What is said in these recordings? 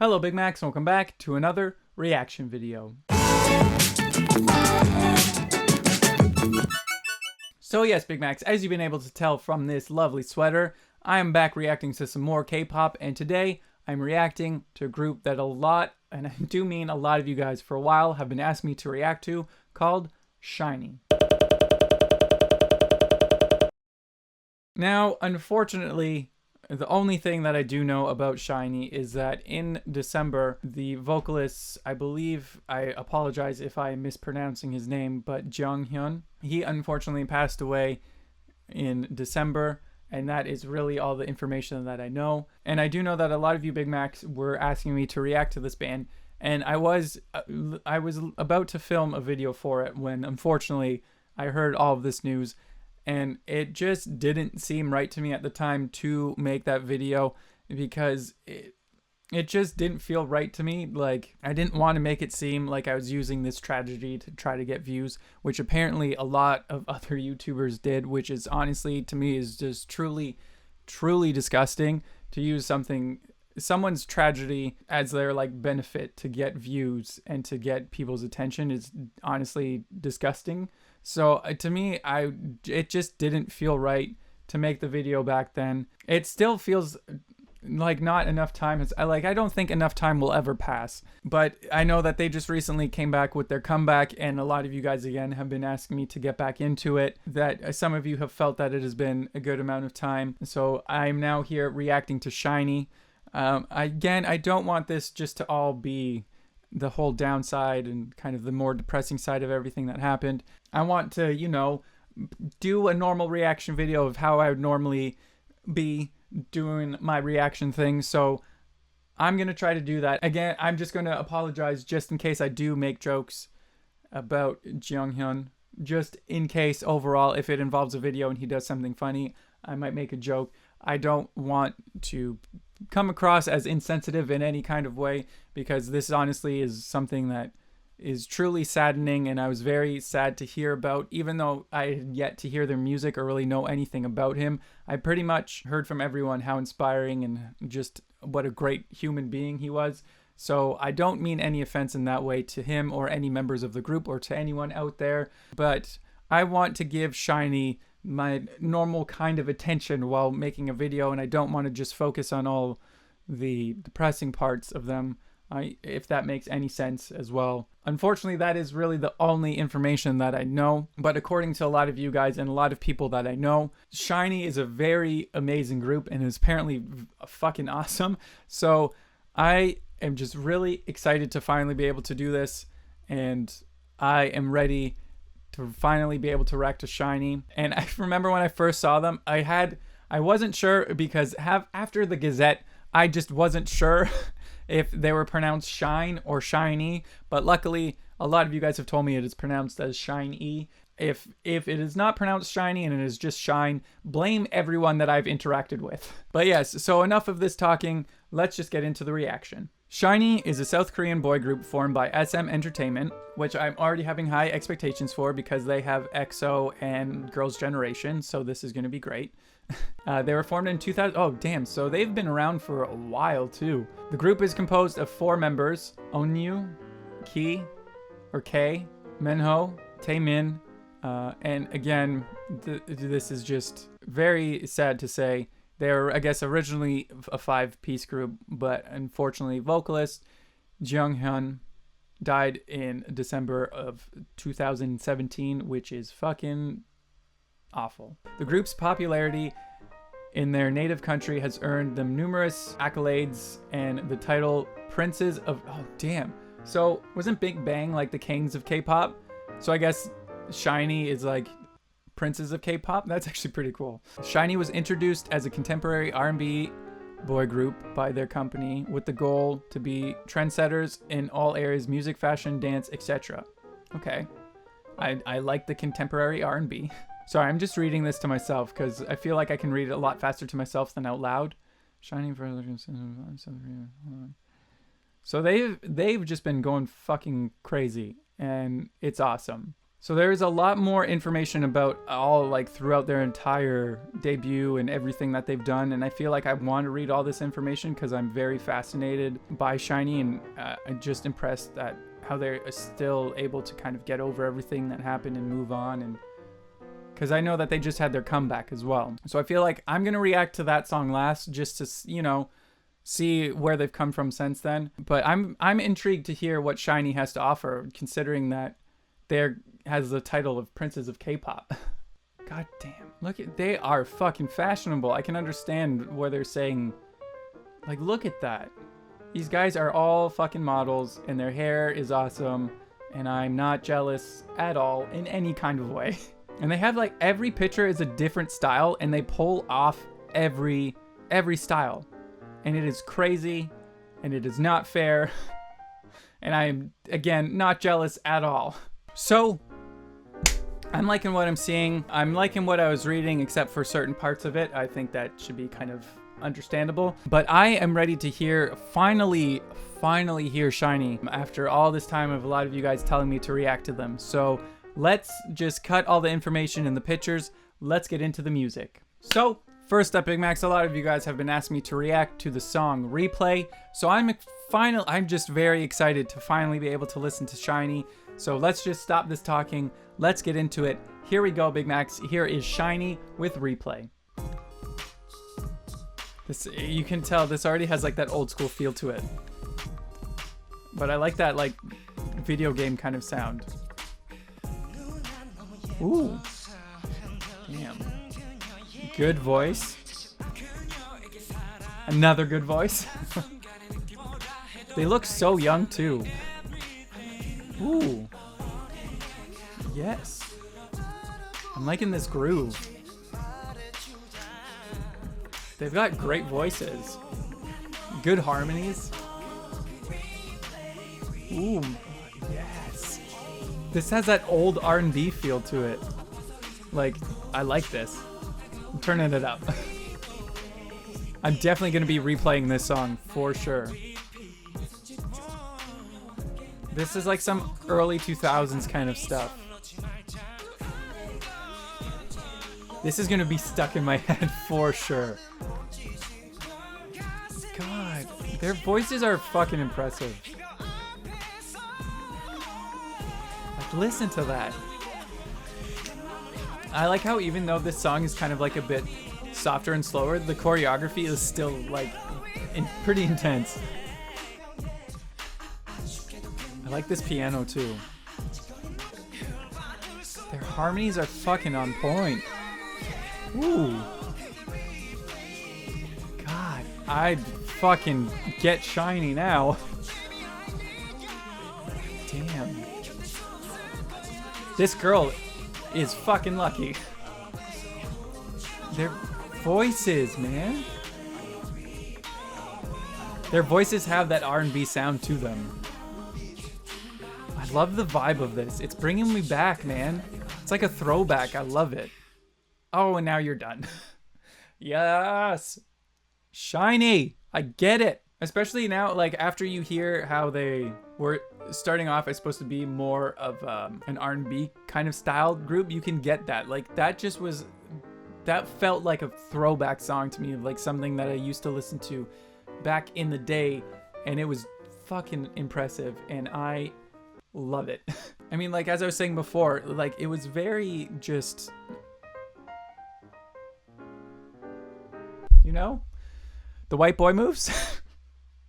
Hello Big Macs and welcome back to another reaction video. So yes, Big Macs, as you've been able to tell from this lovely sweater, I am back reacting to some more K-pop, and today I'm reacting to a group that a lot, and I do mean a lot of you guys for a while, have been asking me to react to, called SHINee. Now, unfortunately, the only thing that I do know about SHINee is that in December, the vocalist, I believe, I apologize if I'm mispronouncing his name, but Junghyun, he unfortunately passed away in December, and that is really all the information that I know. And I do know that a lot of you Big Macs were asking me to react to this band, and I was about to film a video for it when unfortunately I heard all of this news. And it just didn't seem right to me at the time to make that video because it just didn't feel right to me. Like, I didn't want to make it seem like I was using this tragedy to try to get views, which apparently a lot of other YouTubers did, which is honestly, to me, is just truly disgusting to use someone's tragedy as their like benefit to get views and to get people's attention is honestly disgusting. So to me, it just didn't feel right to make the video back then. It still feels like not enough time has, I don't think enough time will ever pass. But I know that they just recently came back with their comeback, and a lot of you guys again have been asking me to get back into it. That some of you have felt that it has been a good amount of time. So I'm now here reacting to SHINee. Again, I don't want this just to all be the whole downside and kind of the more depressing side of everything that happened. I want to, do a normal reaction video of how I would normally be doing my reaction thing. So I'm going to try to do that. Again, I'm just going to apologize just in case I do make jokes about Junghyun. Just in case overall, if it involves a video and he does something funny, I might make a joke. I don't want to come across as insensitive in any kind of way, because this honestly is something that is truly saddening, and I was very sad to hear about. Even though I had yet to hear their music or really know anything about him, I pretty much heard from everyone how inspiring and just what a great human being he was. So I don't mean any offense in that way to him or any members of the group or to anyone out there, but I want to give SHINee my normal kind of attention while making a video, and I don't want to just focus on all the depressing parts of them, if that makes any sense as well. Unfortunately, that is really the only information that I know, but according to a lot of you guys and a lot of people that I know, SHINee is a very amazing group and is apparently fucking awesome. So I am just really excited to finally be able to do this, and I am ready to finally be able to react to SHINee. And I remember when I first saw them, I wasn't sure, because after the Gazette, I just wasn't sure if they were pronounced Shine or SHINee, but luckily a lot of you guys have told me it is pronounced as SHINee. If it is not pronounced SHINee and it is just Shine, blame everyone that I've interacted with. But yes, so enough of this talking, let's just get into the reaction. SHINee is a South Korean boy group formed by SM Entertainment, which I'm already having high expectations for because they have EXO and Girls' Generation, so this is going to be great. They were formed in 2000. Oh, damn. So they've been around for a while, too. The group is composed of 4 members: Onyu, Ki, or K, Minho, Taemin, and again, this is just very sad to say. They were, I guess, originally a 5-piece group, but unfortunately, vocalist Junghyun died in December of 2017, which is fucking awful. The group's popularity in their native country has earned them numerous accolades and the title Princes of... Oh, damn. So, wasn't Big Bang like the kings of K-pop? So I guess SHINee is like Princes of K-pop? That's actually pretty cool. SHINee was introduced as a contemporary R&B boy group by their company with the goal to be trendsetters in all areas: music, fashion, dance, etc. Okay. I like the contemporary R&B. Sorry, I'm just reading this to myself because I feel like I can read it a lot faster to myself than out loud. SHINee for... So they've just been going fucking crazy, and it's awesome. So there's a lot more information about all, like, throughout their entire debut and everything that they've done. And I feel like I want to read all this information because I'm very fascinated by SHINee, and I'm just impressed at how they're still able to kind of get over everything that happened and move on. And because I know that they just had their comeback as well. So I feel like I'm going to react to that song last just to, you know, see where they've come from since then. But I'm intrigued to hear what SHINee has to offer, considering that they're has the title of Princes of K-pop. God damn. They are fucking fashionable. I can understand where they're saying, like, look at that. These guys are all fucking models and their hair is awesome, and I'm not jealous at all in any kind of way. And they have, like, every picture is a different style, and they pull off every style. And it is crazy, and it is not fair. And I am, again, not jealous at all. So I'm liking what I'm seeing. I'm liking what I was reading, except for certain parts of it. I think that should be kind of understandable. But I am ready to hear, finally hear SHINee after all this time of a lot of you guys telling me to react to them. So let's just cut all the information in the pictures. Let's get into the music. So first up, Big Macs, a lot of you guys have been asking me to react to the song Replay. So I'm just very excited to finally be able to listen to SHINee. So let's just stop this talking. Let's get into it. Here we go, Big Macs. Here is SHINee with Replay. This, you can tell this already has, like, that old school feel to it. But I like that, like, video game kind of sound. Ooh. Damn. Good voice. Another good voice. They look so young too. Ooh. Yes. I'm liking this groove. They've got great voices. Good harmonies. Ooh. Yes. This has that old R&B feel to it. Like, I like this. I'm turning it up. I'm definitely going to be replaying this song for sure. This is like some early 2000s kind of stuff. This is going to be stuck in my head for sure. God, their voices are fucking impressive. Like, listen to that. I like how even though this song is kind of like a bit softer and slower, the choreography is still, like, pretty intense. I like this piano too. Their harmonies are fucking on point. Ooh. God, I'd fucking get SHINee now. Damn. This girl is fucking lucky. Their voices, man. Their voices have that R&B sound to them. I love the vibe of this. It's bringing me back, man. It's like a throwback. I love it. Oh, and now you're done. Yes. SHINee. I get it. Especially now, like, after you hear how they were starting off as supposed to be more of an R&B kind of styled group, you can get that. Like, that just was... That felt like a throwback song to me, like something that I used to listen to back in the day, and it was fucking impressive, and I love it. I mean, like, as I was saying before, like, it was very just... You know? The white boy moves?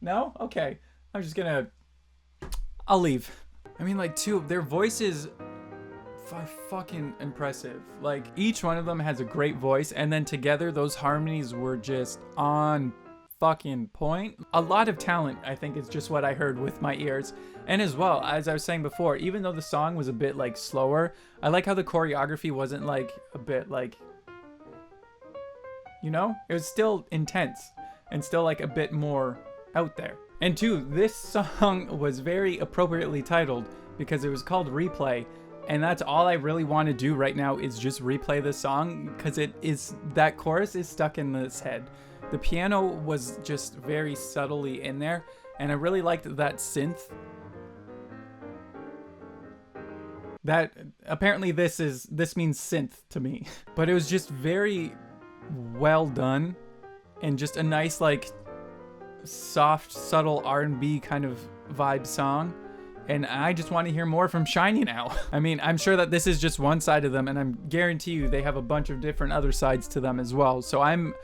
No? Okay. I'm just gonna... I'll leave. I mean, like, too, their voices are fucking impressive. Like, each one of them has a great voice, and then together those harmonies were just on fucking point. A lot of talent, I think, is just what I heard with my ears. And as well, as I was saying before, even though the song was a bit, like, slower, I like how the choreography wasn't, like, a bit, like... You know? It was still intense and still, like, a bit more out there. And two, this song was very appropriately titled because it was called Replay, and that's all I really want to do right now is just replay this song, because it is, that chorus is stuck in this head. The piano was just very subtly in there, and I really liked that synth. That apparently this means synth to me. But it was just very well done and just a nice like soft, subtle R&B kind of vibe song. And I just want to hear more from SHINee now. I mean, I'm sure that this is just one side of them, and I'm guarantee you they have a bunch of different other sides to them as well. So I'm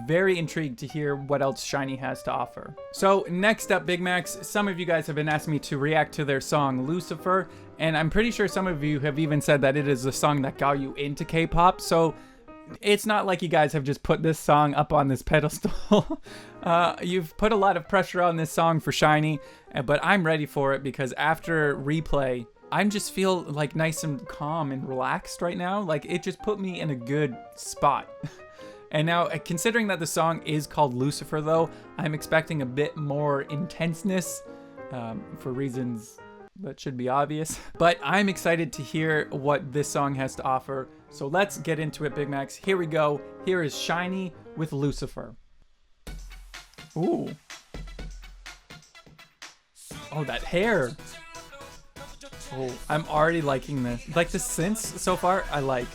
very intrigued to hear what else SHINee has to offer. So next up, Big Macs, some of you guys have been asking me to react to their song Lucifer, and I'm pretty sure some of you have even said that it is the song that got you into K-pop. So it's not like you guys have just put this song up on this pedestal. You've put a lot of pressure on this song for SHINee, but I'm ready for it because after replay, I just feel like nice and calm and relaxed right now. Like it just put me in a good spot. And now, considering that the song is called Lucifer though, I'm expecting a bit more intenseness for reasons that should be obvious. But I'm excited to hear what this song has to offer. So let's get into it, Big Macs. Here we go. Here is SHINee with Lucifer. Ooh. Oh, that hair. Oh, I'm already liking this. Like the synths so far, I like.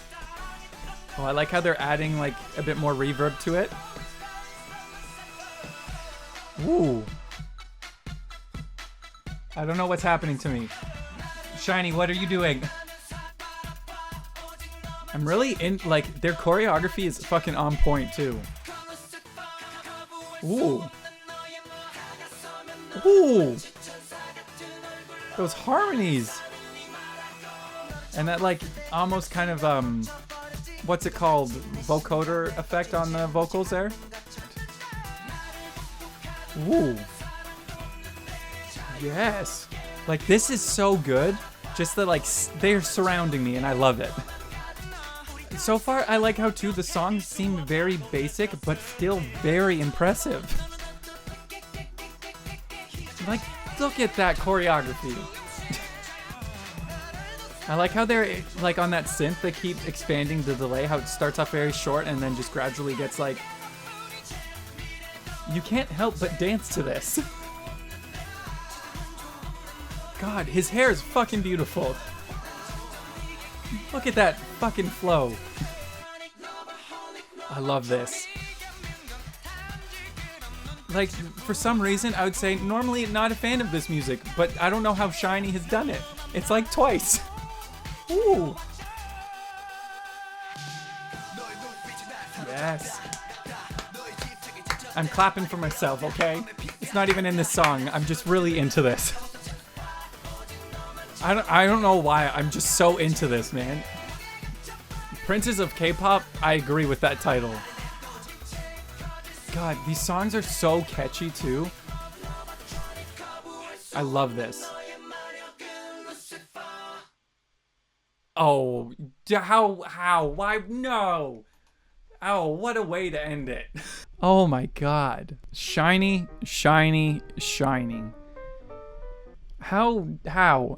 Oh, I like how they're adding like a bit more reverb to it. Ooh. I don't know what's happening to me. SHINee, what are you doing? I'm really in, like, their choreography is fucking on point too. Ooh. Ooh. Those harmonies. And that like almost kind of what's it called? Vocoder effect on the vocals there. Ooh. Yes. Like this is so good. Just that like they're surrounding me and I love it. So far I like how too the songs seem very basic but still very impressive. Like look at that choreography. I like how they're like on that synth they keep expanding the delay, how it starts off very short and then just gradually gets like, you can't help but dance to this. God, his hair is fucking beautiful. Look at that fucking flow. I love this. Like, for some reason, I would say normally not a fan of this music, but I don't know how SHINee has done it. It's like twice. Ooh. Yes. I'm clapping for myself, okay? It's not even in this song. I'm just really into this. I don't know why. I'm just so into this, man. Princes of K-pop, I agree with that title. God, these songs are so catchy too. I love this. Oh, how, why, no. Oh, what a way to end it. Oh my God. SHINee, SHINee, SHINee. How?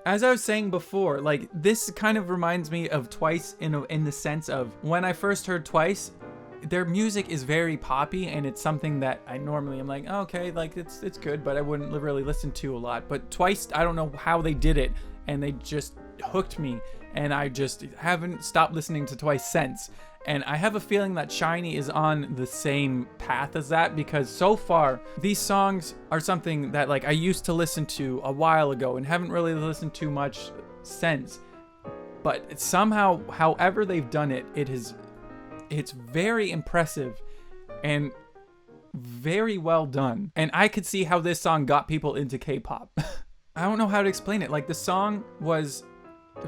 As I was saying before, like this kind of reminds me of Twice in the sense of when I first heard Twice, their music is very poppy and it's something that I normally am like, oh, okay, like it's good, but I wouldn't really listen to a lot. But Twice, I don't know how they did it and they just hooked me and I just haven't stopped listening to Twice since. And I have a feeling that SHINee is on the same path as that because so far these songs are something that like I used to listen to a while ago and haven't really listened to much since. But somehow, however they've done it, it's very impressive and very well done. And I could see how this song got people into K-pop. I don't know how to explain it. Like the song was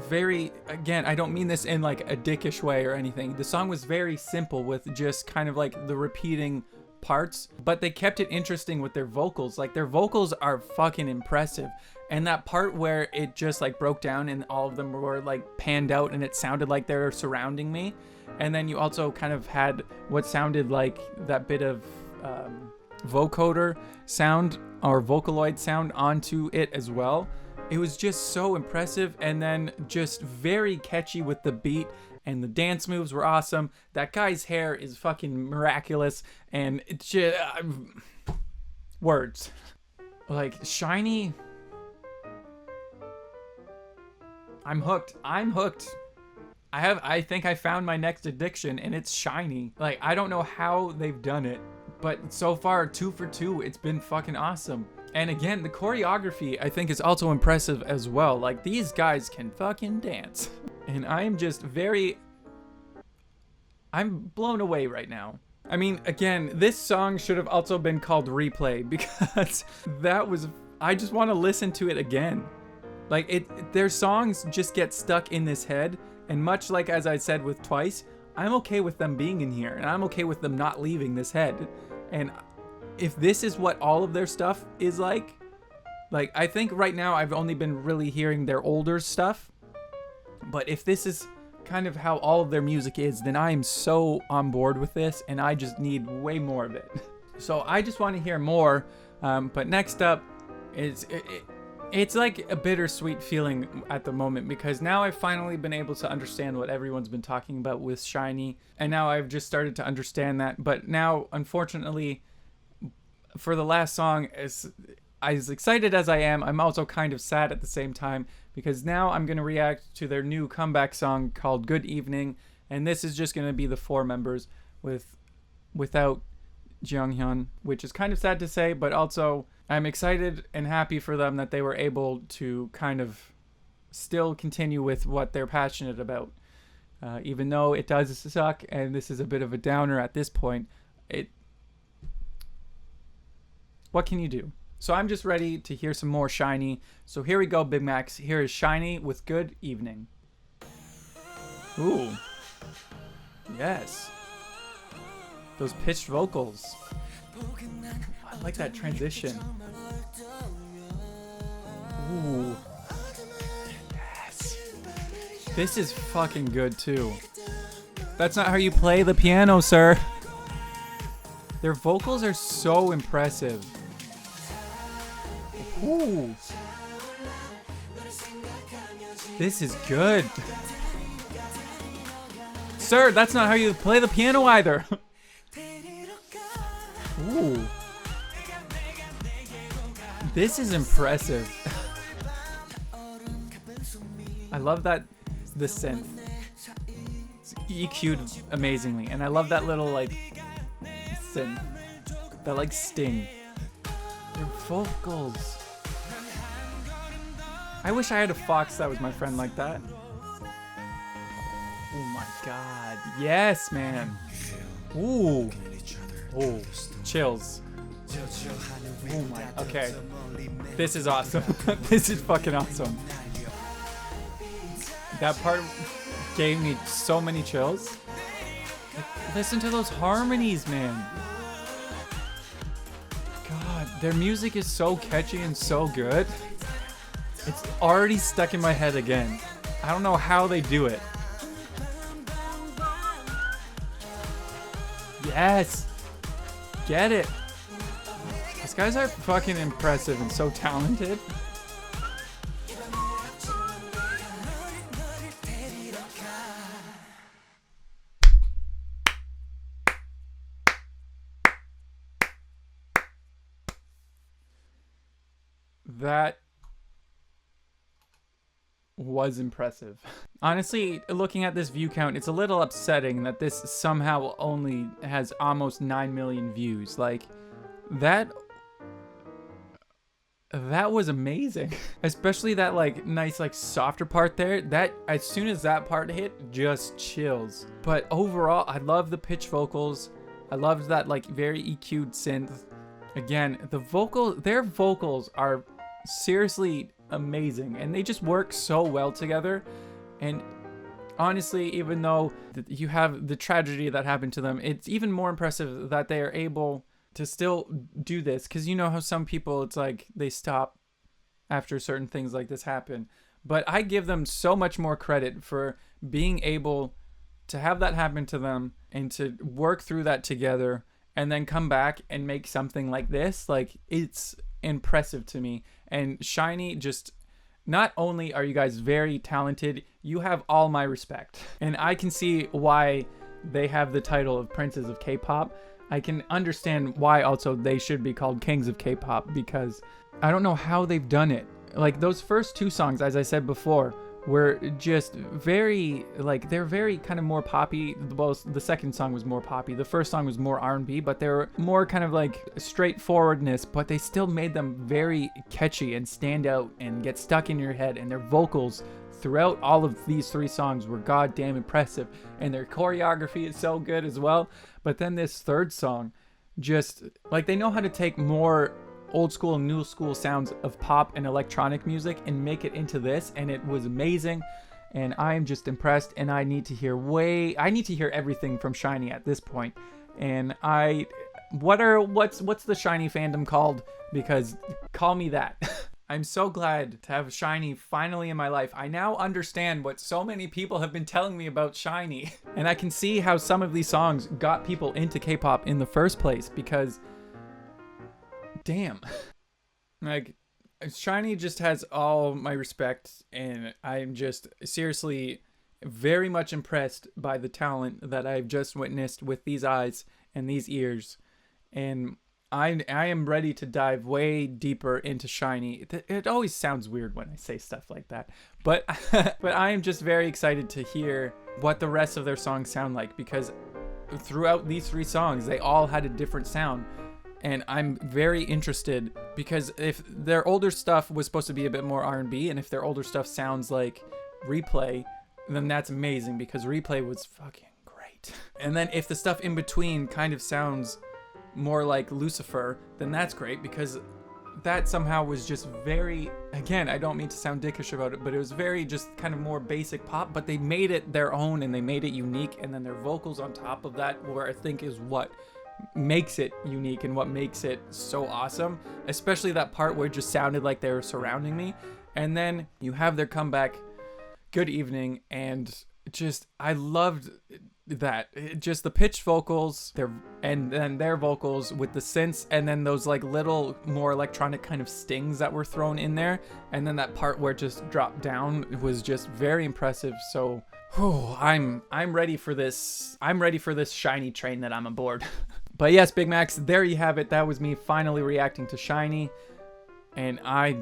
very, again, I don't mean this in like a dickish way or anything. The song was very simple with just kind of like the repeating parts, but they kept it interesting with their vocals. Like their vocals are fucking impressive. And that part where it just like broke down and all of them were like panned out and it sounded like they were surrounding me. And then you also kind of had what sounded like that bit of vocoder sound or Vocaloid sound onto it as well. It was just so impressive and then just very catchy with the beat and the dance moves were awesome. That guy's hair is fucking miraculous and it's just words. Like SHINee, I'm hooked. I'm hooked. I think I found my next addiction, and it's SHINee. Like, I don't know how they've done it, but so far, 2 for 2, it's been fucking awesome. And again, the choreography, I think, is also impressive as well. Like, these guys can fucking dance. And I'm just I'm blown away right now. I mean, again, this song should have also been called Replay, because I just want to listen to it again. Like, their songs just get stuck in this head. And much like as I said with Twice, I'm okay with them being in here, and I'm okay with them not leaving this head. And if this is what all of their stuff is like I think right now I've only been really hearing their older stuff. But if this is kind of how all of their music is, then I am so on board with this, and I just need way more of it. So I just want to hear more. But next up, it's like a bittersweet feeling at the moment, because now I've finally been able to understand what everyone's been talking about with SHINee, and now I've just started to understand that. But now, unfortunately, for the last song, as excited as I am, I'm also kind of sad at the same time, because now I'm going to react to their new comeback song called Good Evening, and this is just going to be the 4 members without Jonghyun, which is kind of sad to say, but also I'm excited and happy for them that they were able to kind of still continue with what they're passionate about. Even though it does suck, and this is a bit of a downer at this point, what can you do? So I'm just ready to hear some more SHINee. So here we go, Big Macs. Here is SHINee with Good Evening. Ooh. Yes. Those pitched vocals. I like that transition. Ooh. Yes. This is fucking good too. That's not how you play the piano, sir. Their vocals are so impressive. Ooh. This is good. Sir, that's not how you play the piano either. Ooh. This is impressive. I love that the synth. It's EQ'd amazingly, and I love that little like synth, that like sting. Their vocals. I wish I had a fox that was my friend like that. Oh my god. Yes, man. Ooh. Oh, chills. Oh my. Okay. This is awesome. This is fucking awesome. That part gave me so many chills. Listen to those harmonies, man. God, their music is so catchy and so good. It's already stuck in my head again. I don't know how they do it. Yes. Get it. These guys are fucking impressive and so talented. That was impressive. Honestly, looking at this view count, it's a little upsetting that this somehow only has almost 9 million views. Like, that was amazing. Especially that like nice like softer part there. That as soon as that part hit, just chills. But overall, I love the pitch vocals. I loved that like very EQ'd synth. Again, their vocals are seriously amazing, and they just work so well together. And honestly, even though you have the tragedy that happened to them, it's even more impressive that they are able to still do this, because you know how some people, it's like they stop after certain things like this happen. But I give them so much more credit for being able to have that happen to them and to work through that together and then come back and make something like this. Like, it's impressive to me. And SHINee, just not only are you guys very talented, you have all my respect. And I can see why they have the title of Princes of K-pop. I can understand why also they should be called Kings of K-pop, because I don't know how they've done it. Like, those first 2 songs, as I said before, were just very, like, they're very kind of more poppy. The second song was more poppy. The first song was more R&B, but they were more kind of like straightforwardness, but they still made them very catchy and stand out and get stuck in your head. And their vocals throughout all of these 3 songs were goddamn impressive, and their choreography is so good as well. But then this third song, just like, they know how to take more old school and new school sounds of pop and electronic music and make it into this, and it was amazing. And I'm just impressed, and I need to hear everything from SHINee at this point. And what's the SHINee fandom called? Because call me that. I'm so glad to have SHINee finally in my life. I now understand what so many people have been telling me about SHINee. And I can see how some of these songs got people into K-pop in the first place, because damn. Like, SHINee just has all my respect, and I'm just seriously very much impressed by the talent that I've just witnessed with these eyes and these ears. And I am ready to dive way deeper into SHINee. It always sounds weird when I say stuff like that, but but I am just very excited to hear what the rest of their songs sound like, because throughout these 3 songs, they all had a different sound. And I'm very interested, because if their older stuff was supposed to be a bit more R&B, and if their older stuff sounds like Replay, then that's amazing, because Replay was fucking great. And then if the stuff in between kind of sounds more like Lucifer, then that's great, because that somehow was just very, again, I don't mean to sound dickish about it, but it was very just kind of more basic pop, but they made it their own and they made it unique. And then their vocals on top of that, where I think is what makes it unique and what makes it so awesome, especially that part where it just sounded like they were surrounding me. And then you have their comeback, Good Evening, and just, I loved that. Just the pitched vocals, and then their vocals with the synths, and then those like little more electronic kind of stings that were thrown in there, and then that part where it just dropped down was just very impressive. So I'm ready for this. I'm ready for this SHINee train that I'm aboard. But yes, Big Macs, there you have it. That was me finally reacting to SHINee, and I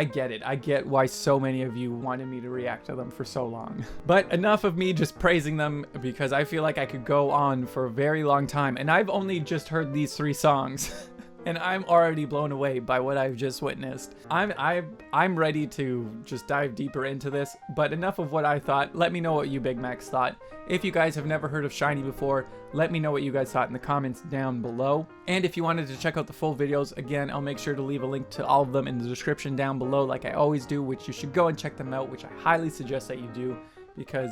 get it. I get why so many of you wanted me to react to them for so long. But enough of me just praising them, because I feel like I could go on for a very long time, and I've only just heard these 3 songs. And I'm already blown away by what I've just witnessed. I'm ready to just dive deeper into this, but enough of what I thought. Let me know what you Big Macs thought. If you guys have never heard of SHINee before, let me know what you guys thought in the comments down below. And if you wanted to check out the full videos, again, I'll make sure to leave a link to all of them in the description down below, like I always do, which you should go and check them out, which I highly suggest that you do, because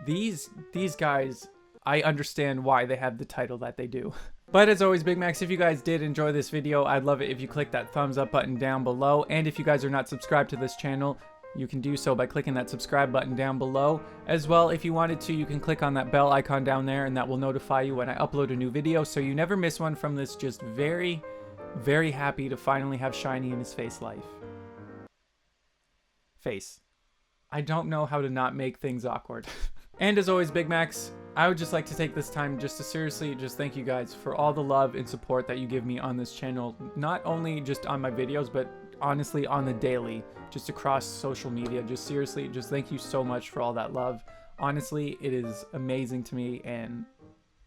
these guys, I understand why they have the title that they do. But as always, Big Macs, if you guys did enjoy this video, I'd love it if you click that thumbs up button down below. And if you guys are not subscribed to this channel, you can do so by clicking that subscribe button down below. As well, if you wanted to, you can click on that bell icon down there, and that will notify you when I upload a new video, so you never miss one from this just very, very happy to finally have SHINee in his face life. Face. I don't know how to not make things awkward. And as always, Big Macs, I would just like to take this time just to seriously just thank you guys for all the love and support that you give me on this channel. Not only just on my videos, but honestly on the daily, just across social media. Just seriously, just thank you so much for all that love. Honestly, it is amazing to me, and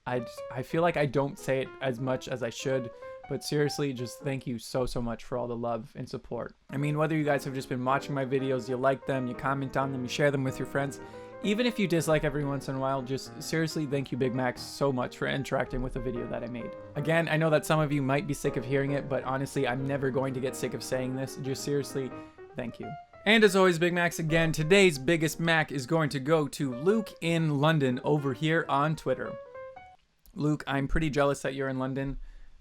I feel like I don't say it as much as I should, but seriously, just thank you so much for all the love and support. I mean, whether you guys have just been watching my videos, you like them, you comment on them, you share them with your friends, even if you dislike every once in a while, just seriously thank you Big Macs so much for interacting with the video that I made. Again, I know that some of you might be sick of hearing it, but honestly, I'm never going to get sick of saying this. Just seriously, thank you. And as always, Big Macs, again, today's biggest Mac is going to go to Luke in London over here on Twitter. Luke, I'm pretty jealous that you're in London,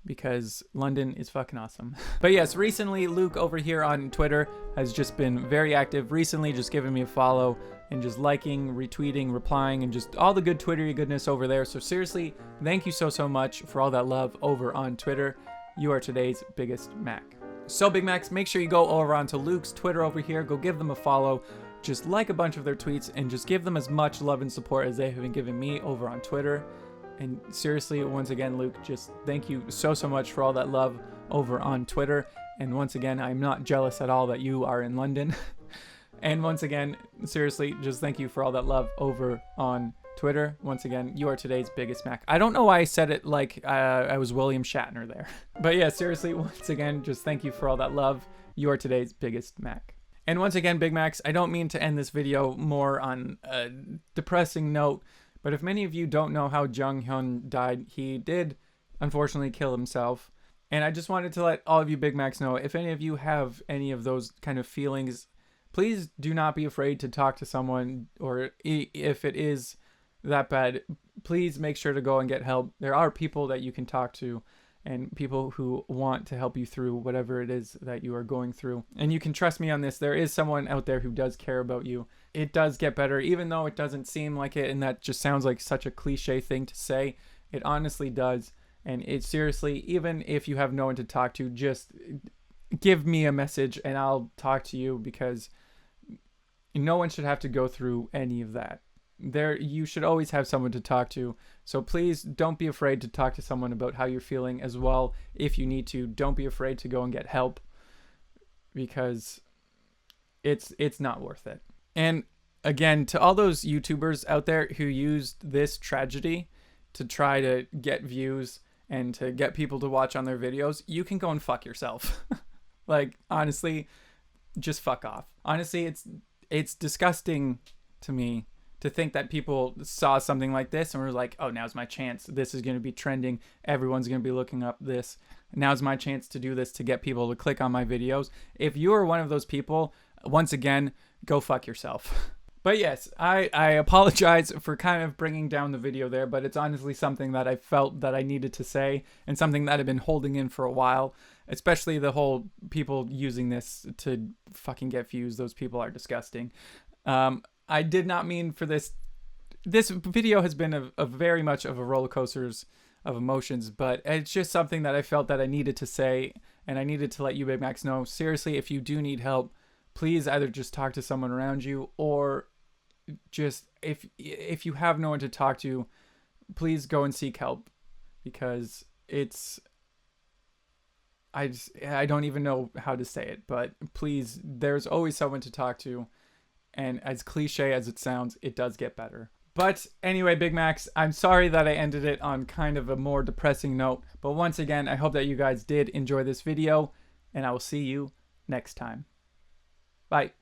because London is fucking awesome. But yes, recently Luke over here on Twitter has just been very active. Recently just giving me a follow and just liking, retweeting, replying, and just all the good Twittery goodness over there. So seriously, thank you so much for all that love over on Twitter. You are today's biggest Mac. So Big Macs, make sure you go over onto Luke's Twitter over here, go give them a follow, just like a bunch of their tweets, and just give them as much love and support as they have been giving me over on Twitter. And seriously, once again, Luke, just thank you so much for all that love over on Twitter. And once again, I'm not jealous at all that you are in London. And once again, seriously, just thank you for all that love over on Twitter. Once again, you are today's biggest Mac. I don't know why I said it like I was William Shatner there. But yeah, seriously, once again, just thank you for all that love. You are today's biggest Mac. And once again, Big Macs, I don't mean to end this video more on a depressing note, but if many of you don't know how Jung Hyun died, he did unfortunately kill himself. And I just wanted to let all of you Big Macs know, if any of you have any of those kind of feelings, please do not be afraid to talk to someone, or if it is that bad, please make sure to go and get help. There are people that you can talk to and people who want to help you through whatever it is that you are going through. And you can trust me on this. There is someone out there who does care about you. It does get better, even though it doesn't seem like it, and that just sounds like such a cliche thing to say. It honestly does. And it seriously, even if you have no one to talk to, just give me a message and I'll talk to you, because no one should have to go through any of that. You should always have someone to talk to. So please don't be afraid to talk to someone about how you're feeling as well. If you need to, don't be afraid to go and get help, because it's not worth it. And again, to all those YouTubers out there who used this tragedy to try to get views and to get people to watch on their videos, you can go and fuck yourself. Like, honestly, just fuck off. Honestly, it's disgusting to me to think that people saw something like this and were like, oh, now's my chance. This is going to be trending. Everyone's going to be looking up this. Now's my chance to do this, to get people to click on my videos. If you are one of those people, once again, go fuck yourself. But yes, I apologize for kind of bringing down the video there, but it's honestly something that I felt that I needed to say, and something that I've been holding in for a while, especially the whole people using this to fucking get views. Those people are disgusting. I did not mean for this. This video has been a very much of a roller coasters of emotions, but it's just something that I felt that I needed to say, and I needed to let you Big Macs know. Seriously, if you do need help, please either just talk to someone around you, or just if you have no one to talk to, please go and seek help, because I don't even know how to say it, but please, there's always someone to talk to. And as cliche as it sounds, it does get better. But anyway, Big Macs, I'm sorry that I ended it on kind of a more depressing note. But once again, I hope that you guys did enjoy this video, and I will see you next time. Bye.